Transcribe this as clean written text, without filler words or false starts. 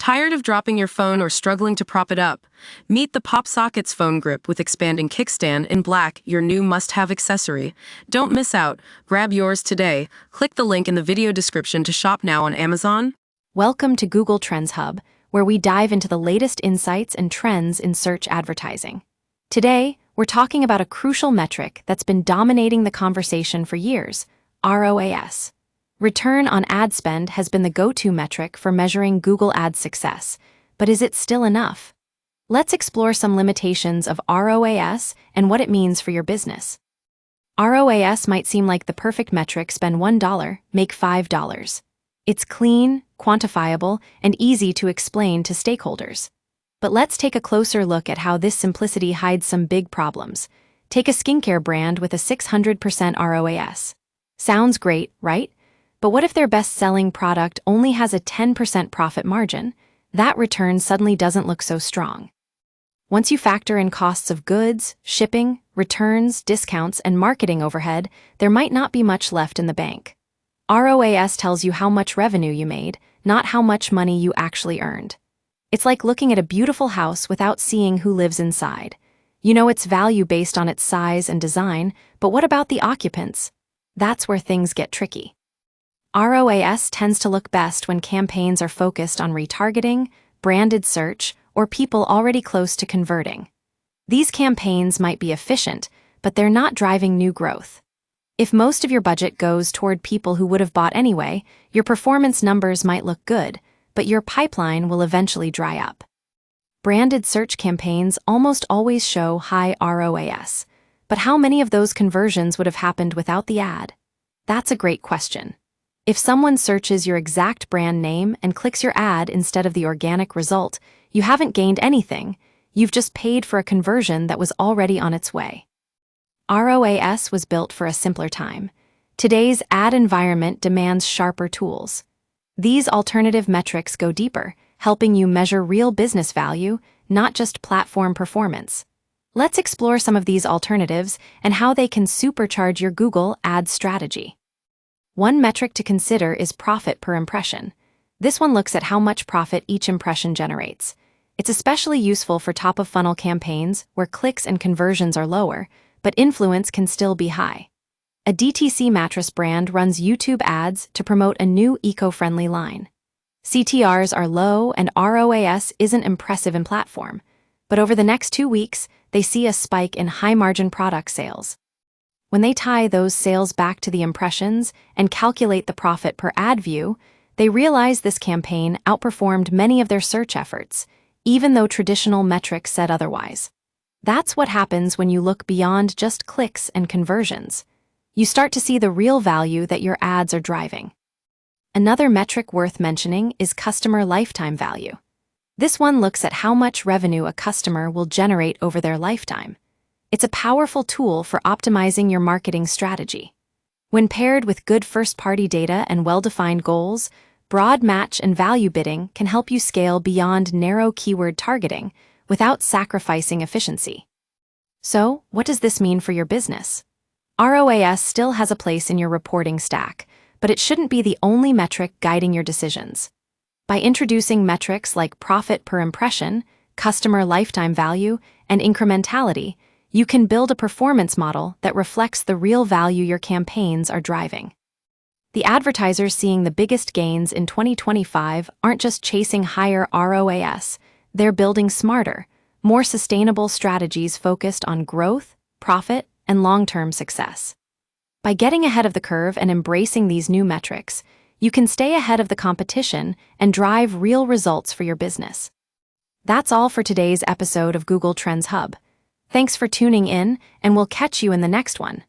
Tired of dropping your phone or struggling to prop it up? Meet the Pop Sockets phone grip with expanding kickstand in black, your new must-have accessory. Don't miss out. Grab yours today. Click the link in the video description to shop now on Amazon. Welcome to Google Trends Hub, where we dive into the latest insights and trends in search advertising. Today, we're talking about a crucial metric that's been dominating the conversation for years: ROAS. Return on ad spend has been the go-to metric for measuring Google Ads success, but is it still enough? Let's explore some limitations of ROAS and what it means for your business. ROAS might seem like the perfect metric: spend $1, make $5. It's clean, quantifiable, and easy to explain to stakeholders. But let's take a closer look at how this simplicity hides some big problems. Take a skincare brand with a 600% ROAS. Sounds great, right? But what if their best-selling product only has a 10% profit margin? That return suddenly doesn't look so strong. Once you factor in costs of goods, shipping, returns, discounts, and marketing overhead, there might not be much left in the bank. ROAS tells you how much revenue you made, not how much money you actually earned. It's like looking at a beautiful house without seeing who lives inside. You know its value based on its size and design, but what about the occupants? That's where things get tricky. ROAS tends to look best when campaigns are focused on retargeting, branded search, or people already close to converting. These campaigns might be efficient, but they're not driving new growth. If most of your budget goes toward people who would have bought anyway, your performance numbers might look good, but your pipeline will eventually dry up. Branded search campaigns almost always show high ROAS, but how many of those conversions would have happened without the ad? That's a great question. If someone searches your exact brand name and clicks your ad instead of the organic result, you haven't gained anything. You've just paid for a conversion that was already on its way. ROAS was built for a simpler time. Today's ad environment demands sharper tools. These alternative metrics go deeper, helping you measure real business value, not just platform performance. Let's explore some of these alternatives and how they can supercharge your Google Ads strategy. One metric to consider is profit per impression. This one looks at how much profit each impression generates. It's especially useful for top-of-funnel campaigns where clicks and conversions are lower, but influence can still be high. A DTC mattress brand runs YouTube ads to promote a new eco-friendly line. CTRs are low and ROAS isn't impressive in platform, but over the next 2 weeks, they see a spike in high-margin product sales. When they tie those sales back to the impressions and calculate the profit per ad view, they realize this campaign outperformed many of their search efforts, even though traditional metrics said otherwise. That's what happens when you look beyond just clicks and conversions. You start to see the real value that your ads are driving. Another metric worth mentioning is customer lifetime value. This one looks at how much revenue a customer will generate over their lifetime. It's a powerful tool for optimizing your marketing strategy. When paired with good first-party data and well-defined goals, broad match and value bidding can help you scale beyond narrow keyword targeting without sacrificing efficiency. So, what does this mean for your business? ROAS still has a place in your reporting stack, but it shouldn't be the only metric guiding your decisions. By introducing metrics like profit per impression, customer lifetime value, and incrementality, you can build a performance model that reflects the real value your campaigns are driving. The advertisers seeing the biggest gains in 2025 aren't just chasing higher ROAS, they're building smarter, more sustainable strategies focused on growth, profit, and long-term success. By getting ahead of the curve and embracing these new metrics, you can stay ahead of the competition and drive real results for your business. That's all for today's episode of Google Trends Hub. Thanks for tuning in, and we'll catch you in the next one.